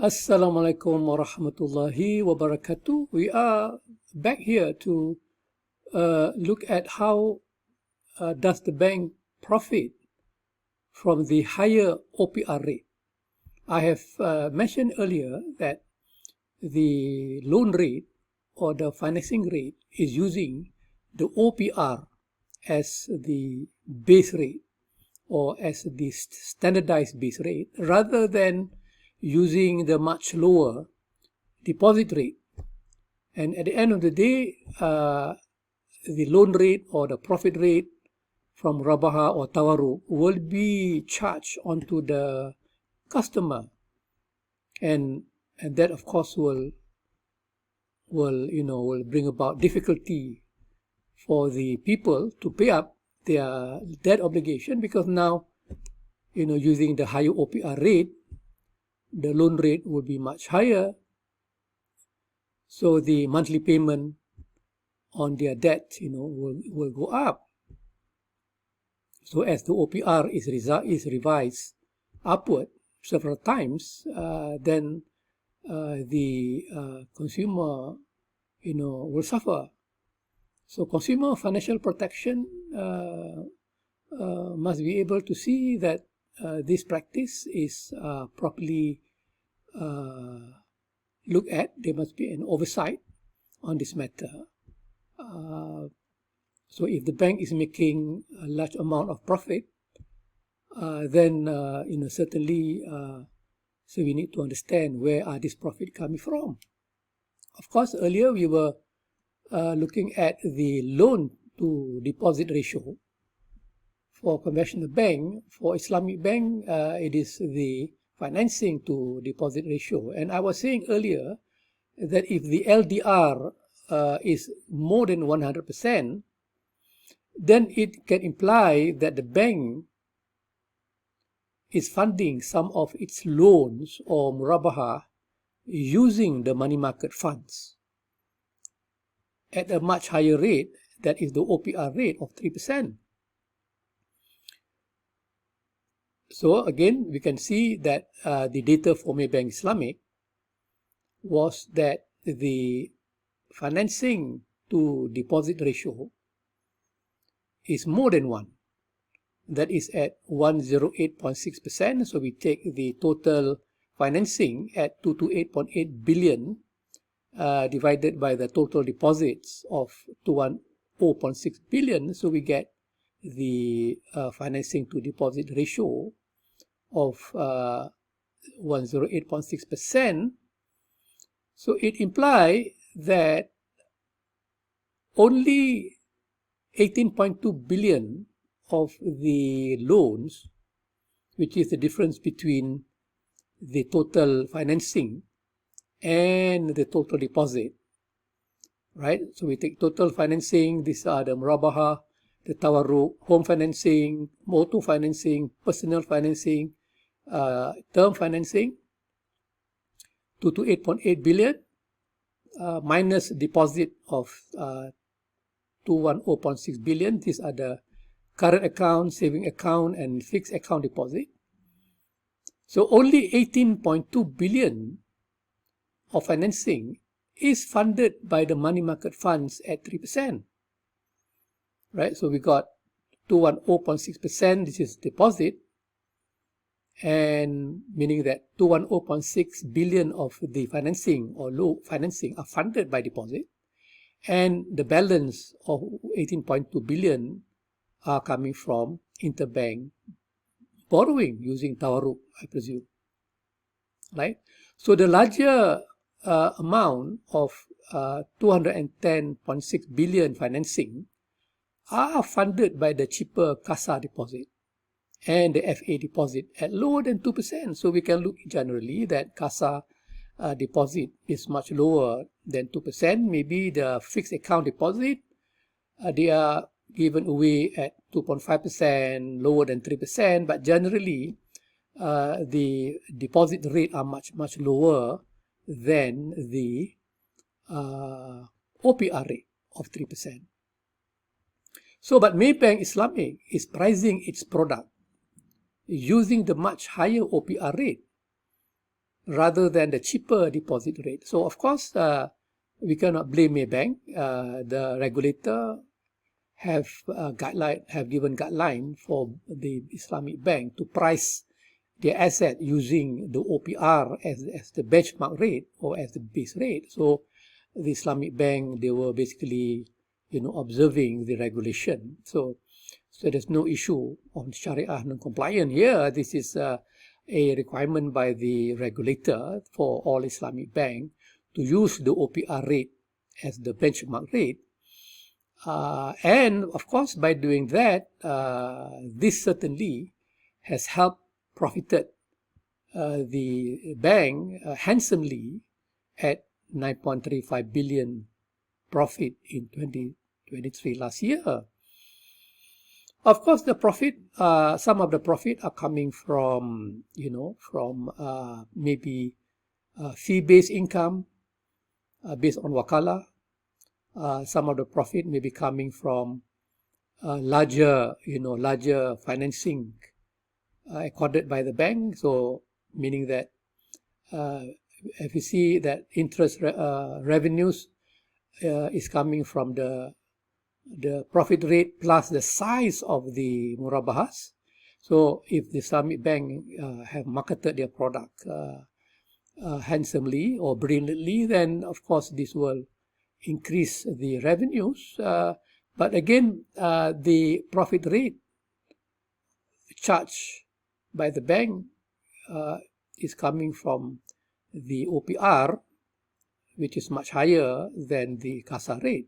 Assalamualaikum warahmatullahi wabarakatuh. We are back here to look at how does the bank profit from the higher OPR rate. I have mentioned earlier that the loan rate or the financing rate is using the OPR as the base rate or as the standardized base rate rather than using the much lower deposit rate. And at the end of the day, the loan rate or the profit rate from Rabaha or Tawarruk will be charged onto the customer. And that, of course, will bring about difficulty for the people to pay up their debt obligation, because now, using the higher OPR rate, the loan rate will be much higher. So the monthly payment on their debt, will go up. So as the OPR is revised upward several times, then the consumer, will suffer. So consumer financial protection must be able to see that this practice is properly looked at. There must be an oversight on this matter. So if the bank is making a large amount of profit, then certainly, so we need to understand where are this profit coming from. Of course, earlier we were looking at the loan to deposit ratio. For conventional bank, for Islamic bank, it is the financing to deposit ratio. And I was saying earlier that if the LDR is more than 100%, then it can imply that the bank is funding some of its loans or murabaha using the money market funds at a much higher rate, that is the OPR rate of 3%. So again, we can see that the data for Mayban Islamic was that the financing to deposit ratio is more than 1. That is at 108.6%. So we take the total financing at 228.8 billion divided by the total deposits of 210.6 billion. So we get the financing to deposit ratio of 108.6%. So it implies that only 18.2 billion of the loans, which is the difference between the total financing and the total deposit, right? So we take total financing, these are the murabaha, the tawarruk, home financing, motor financing, personal financing, term financing, to 8.8 billion, minus deposit of 210.6 billion. These are the current account, saving account, and fixed account deposit. So only 18.2 billion of financing is funded by the money market funds at 3%. Right? So we got 210.6%, this is deposit, and meaning that 210.6 billion of the financing or low financing are funded by deposit, and the balance of 18.2 billion are coming from interbank borrowing using tawarruk, I presume. Right? So the larger amount of 210.6 billion financing are funded by the cheaper CASA deposit and the FA deposit at lower than 2%. So we can look generally that CASA deposit is much lower than 2%. Maybe the fixed account deposit, they are given away at 2.5%, lower than 3%. But generally, the deposit rate are much lower than the OPR rate of 3%. So, but Mayban Islamic is pricing its product using the much higher OPR rate. rather than the cheaper deposit rate. So of course, we cannot blame Maybank. The regulator have given guideline for the Islamic bank to price their asset using the OPR as the benchmark rate or as the base rate. So the Islamic bank, they were basically, observing the regulation. So there's no issue on Sharia non-compliant here. This is a requirement by the regulator for all Islamic bank to use the OPR rate as the benchmark rate. And of course, by doing that, this certainly has helped profited the bank handsomely at 9.35 billion profit in 2023 last year. Of course, the profit, some of the profit are coming from, maybe fee-based income based on wakala. Some of the profit may be coming from larger financing accorded by the bank. So meaning that if you see that interest revenues is coming from the profit rate plus the size of the murabahas. So if the Islamic bank have marketed their product handsomely or brilliantly, then of course this will increase the revenues. But again, the profit rate charged by the bank is coming from the OPR, which is much higher than the CASA rate.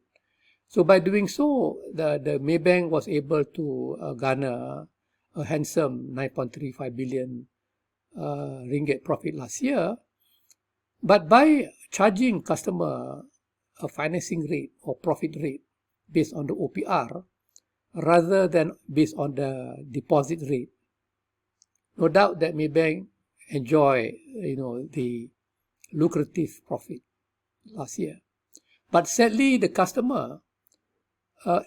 So by doing so, the Maybank was able to garner a handsome 9.35 billion ringgit profit last year. But by charging customer a financing rate or profit rate based on the OPR rather than based on the deposit rate, no doubt that Maybank enjoy the lucrative profit last year. But sadly, the customer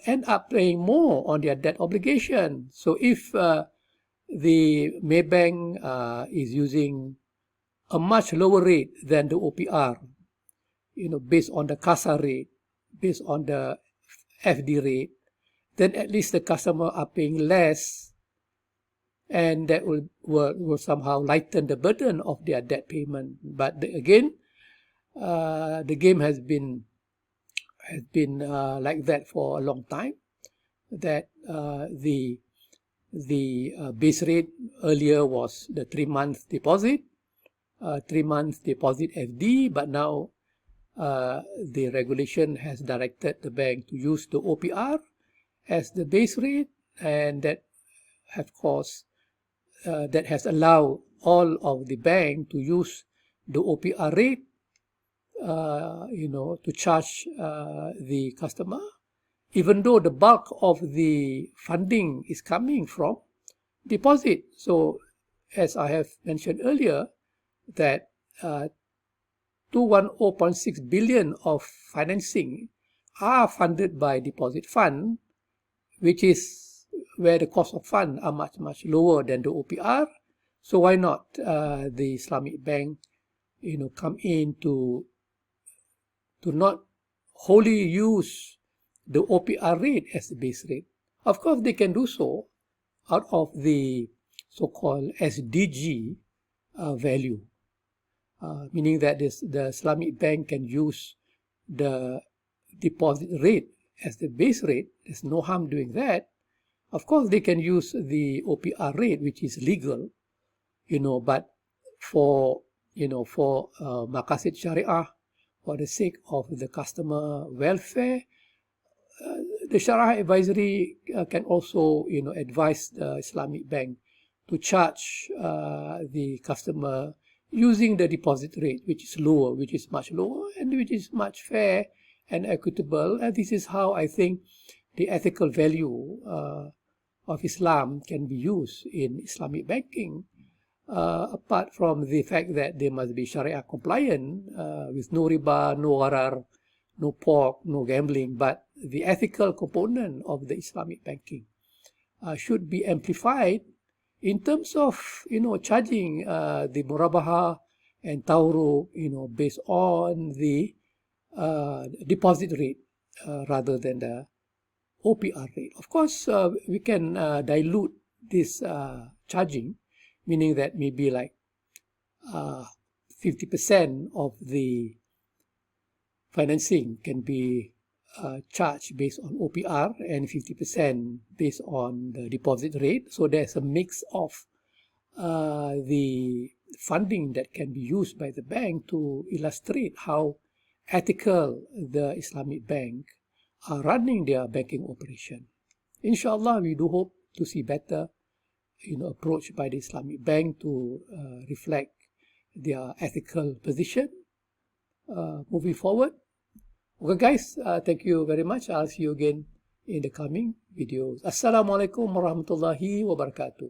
end up paying more on their debt obligation. So if the Maybank is using a much lower rate than the OPR, based on the CASA rate, based on the FD rate, then at least the customer are paying less, and that will somehow lighten the burden of their debt payment. But again, the game has been like that for a long time. That the base rate earlier was the 3-month deposit, 3-month deposit FD, but now the regulation has directed the bank to use the OPR as the base rate, and that of course that has allowed all of the bank to use the OPR rate to charge the customer, even though the bulk of the funding is coming from deposit. So as I have mentioned earlier, that 210.6 billion of financing are funded by deposit fund, which is where the cost of funds are much, much lower than the OPR. So why not the Islamic bank, come in to not wholly use the OPR rate as the base rate. Of course, they can do so out of the so-called SDG value, meaning that the Islamic bank can use the deposit rate as the base rate. There's no harm doing that. Of course, they can use the OPR rate, which is legal, but for maqasid Sharia, for the sake of the customer welfare, the Sharia advisory can also, advise the Islamic bank to charge the customer using the deposit rate, which is lower, which is much lower, and which is much fair and equitable. And this is how I think the ethical value of Islam can be used in Islamic banking, apart from the fact that they must be Sharia compliant with no riba, no gharar, no pork, no gambling, but the ethical component of the Islamic banking should be amplified in terms of charging the murabaha and tauruk, based on the deposit rate rather than the OPR rate. Of course, we can dilute this charging, meaning that maybe like 50% of the financing can be charged based on OPR and 50% based on the deposit rate. So there's a mix of the funding that can be used by the bank to illustrate how ethical the Islamic bank are running their banking operation. Inshallah, we do hope to see better approach by the Islamic bank to reflect their ethical position moving forward. Okay guys, thank you very much. I'll see you again in the coming videos. Assalamualaikum warahmatullahi wabarakatuh.